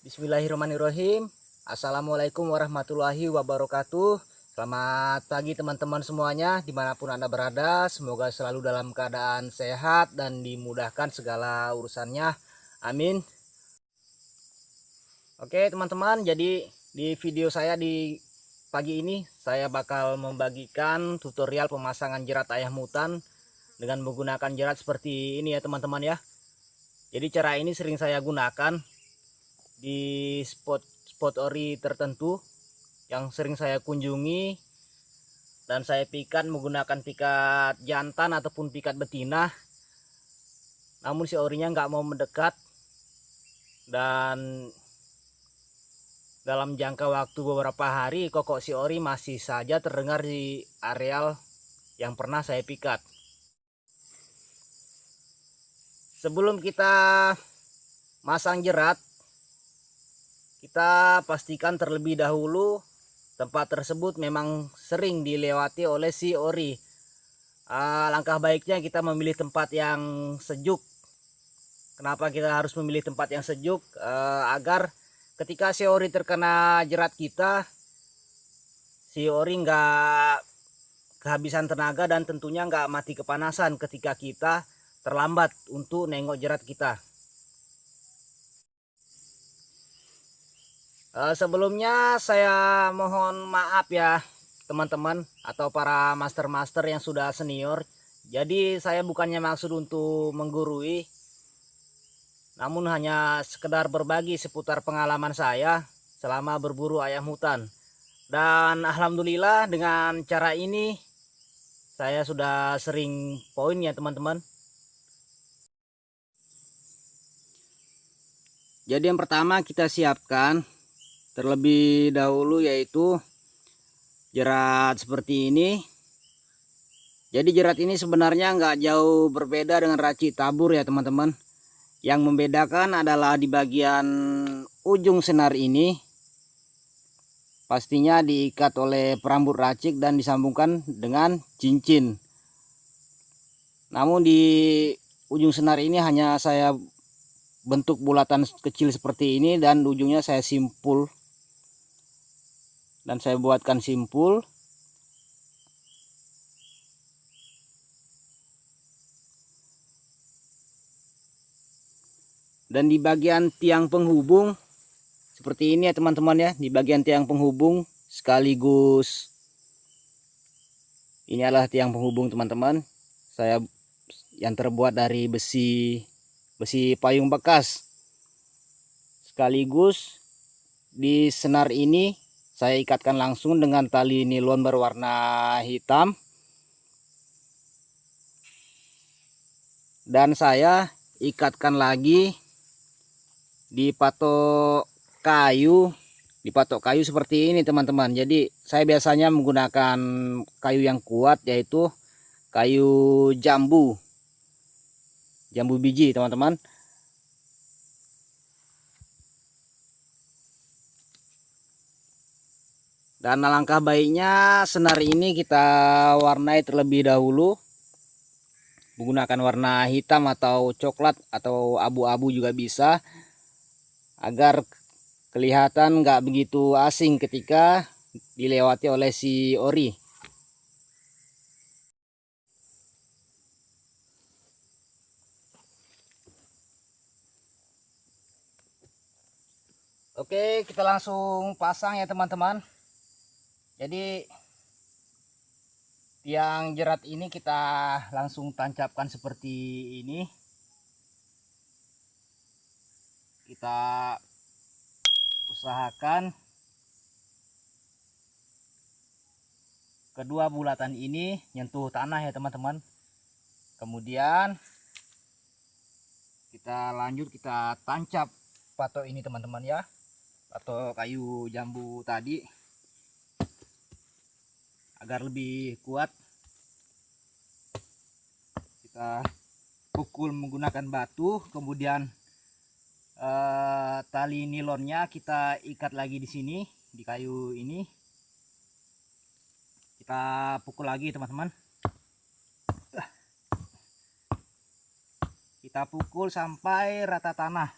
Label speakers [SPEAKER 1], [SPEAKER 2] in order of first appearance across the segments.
[SPEAKER 1] Bismillahirrahmanirrahim. Assalamualaikum warahmatullahi wabarakatuh. Selamat pagi teman-teman semuanya, dimanapun Anda berada. Semoga selalu dalam keadaan sehat dan dimudahkan segala urusannya. Amin. Oke teman-teman, jadi di video saya di pagi ini saya bakal membagikan tutorial pemasangan jerat ayam hutan dengan menggunakan jerat seperti ini ya teman-teman ya. Jadi cara ini sering saya gunakan di spot ori tertentu yang sering saya kunjungi, dan saya pikat menggunakan pikat jantan ataupun pikat betina. Namun si orinya nggak mau mendekat, dan dalam jangka waktu beberapa hari kokok si ori masih saja terdengar di areal yang pernah saya pikat. Sebelum kita masang jerat, kita pastikan terlebih dahulu tempat tersebut memang sering dilewati oleh si ori. Langkah baiknya kita memilih tempat yang sejuk. Kenapa kita harus memilih tempat yang sejuk? Agar ketika si ori terkena jerat kita, si ori nggak kehabisan tenaga dan tentunya nggak mati kepanasan ketika kita terlambat untuk nengok jerat kita. Sebelumnya saya mohon maaf ya teman-teman atau para master-master yang sudah senior. Jadi saya bukannya maksud untuk menggurui, namun hanya sekedar berbagi seputar pengalaman saya selama berburu ayam hutan. Dan alhamdulillah dengan cara ini saya sudah sering poin ya teman-teman. Jadi yang pertama kita siapkan terlebih dahulu yaitu jerat seperti ini. Jadi jerat ini sebenarnya nggak jauh berbeda dengan racik tabur ya teman-teman. Yang membedakan adalah di bagian ujung senar ini pastinya diikat oleh perambut racik dan disambungkan dengan cincin. Namun di ujung senar ini hanya saya bentuk bulatan kecil seperti ini dan ujungnya saya simpul. Dan saya buatkan simpul. Dan di bagian tiang penghubung seperti ini ya teman-teman ya, di bagian tiang penghubung sekaligus ini adalah tiang penghubung teman-teman. Saya yang terbuat dari besi payung bekas. Sekaligus di senar ini saya ikatkan langsung dengan tali nilon berwarna hitam. Dan saya ikatkan lagi di patok kayu seperti ini teman-teman. Jadi saya biasanya menggunakan kayu yang kuat, yaitu kayu jambu biji teman-teman. Dan alangkah baiknya senar ini kita warnai terlebih dahulu menggunakan warna hitam atau coklat atau abu-abu juga bisa, agar kelihatan nggak begitu asing ketika dilewati oleh si ori. Oke, kita langsung pasang ya teman-teman. Jadi tiang jerat ini kita langsung tancapkan seperti ini. Kita usahakan kedua bulatan ini nyentuh tanah ya teman-teman. Kemudian kita lanjut, kita tancap patok ini teman-teman ya, patok kayu jambu tadi, agar lebih kuat. Kita pukul menggunakan batu, kemudian tali nilonnya kita ikat lagi di sini di kayu ini. Kita pukul lagi teman-teman. Kita pukul sampai rata tanah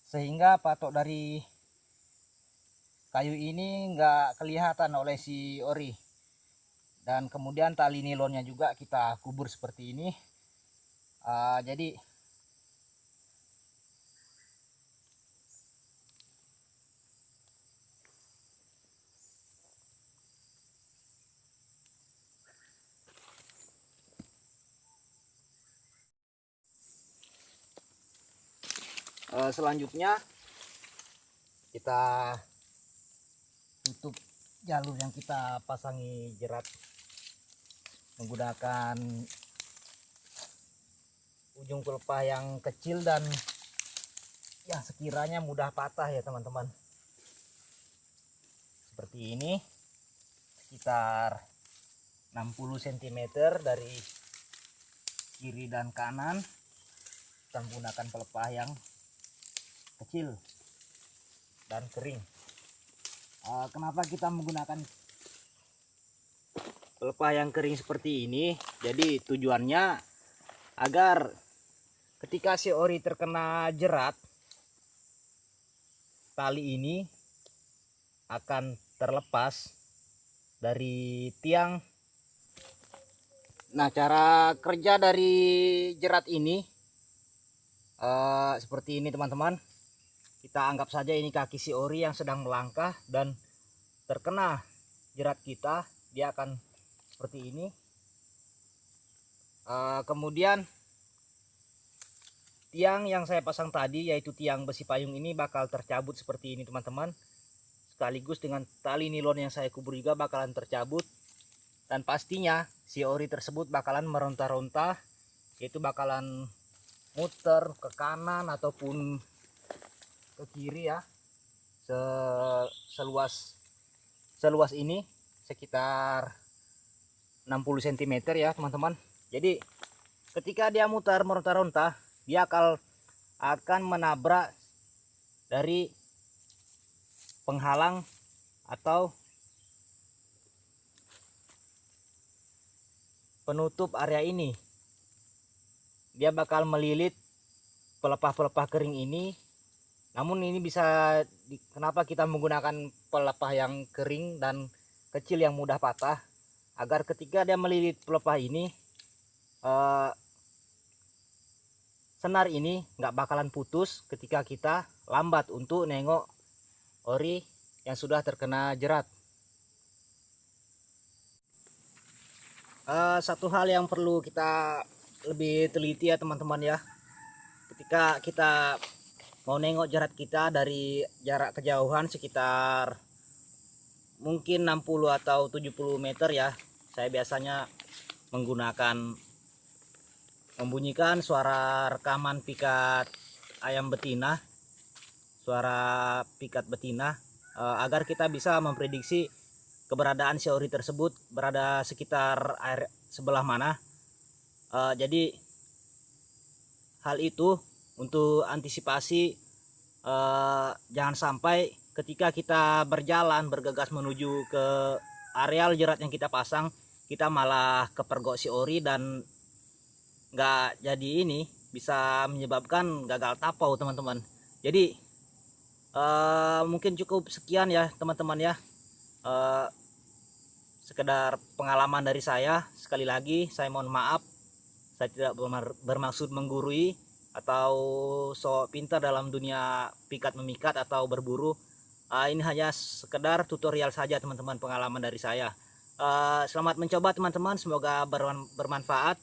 [SPEAKER 1] sehingga patok dari kayu ini nggak kelihatan oleh si ori. Dan kemudian tali nilonnya juga kita kubur seperti ini. Jadi selanjutnya kita tutup jalur yang kita pasangi jerat menggunakan ujung pelepah yang kecil dan yang sekiranya mudah patah ya teman-teman. Seperti ini, sekitar 60 cm dari kiri dan kanan. Kita menggunakan pelepah yang kecil dan kering. Kenapa kita menggunakan pelepah yang kering seperti ini? Jadi tujuannya agar ketika si ori terkena jerat, tali ini akan terlepas dari tiang. Nah, cara kerja dari jerat ini seperti ini teman-teman. Kita anggap saja ini kaki si ori yang sedang melangkah dan terkena jerat kita, dia akan seperti ini. Kemudian tiang yang saya pasang tadi, yaitu tiang besi payung ini, bakal tercabut seperti ini teman-teman. Sekaligus dengan tali nilon yang saya kubur juga bakalan tercabut. Dan pastinya si ori tersebut bakalan meronta-ronta, yaitu bakalan muter ke kanan ataupun ke kiri ya, seluas ini, sekitar 60 cm ya teman-teman. Jadi ketika dia mutar meronta-ronta, dia akan menabrak dari penghalang atau penutup area ini. Dia bakal melilit pelepah-pelepah kering ini. Namun ini bisa kenapa kita menggunakan pelepah yang kering dan kecil yang mudah patah, agar ketika dia melilit pelepah ini, senar ini nggak bakalan putus ketika kita lambat untuk nengok ori yang sudah terkena jerat. Satu hal yang perlu kita lebih teliti ya teman-teman ya, ketika kita mau nengok jerat kita dari jarak kejauhan sekitar mungkin 60 atau 70 meter ya, saya biasanya membunyikan suara rekaman pikat ayam betina, suara pikat betina, agar kita bisa memprediksi keberadaan si ori tersebut berada sekitar air sebelah mana. Jadi hal itu untuk antisipasi jangan sampai ketika kita bergegas menuju ke areal jerat yang kita pasang, kita malah kepergok si ori dan nggak jadi ini, bisa menyebabkan gagal tapau teman-teman. Jadi mungkin cukup sekian ya teman-teman ya, sekedar pengalaman dari saya. Sekali lagi saya mohon maaf, saya tidak bermaksud menggurui atau sok pintar dalam dunia pikat memikat atau berburu. Ini hanya sekedar tutorial saja teman-teman, pengalaman dari saya. Selamat mencoba teman-teman, semoga bermanfaat.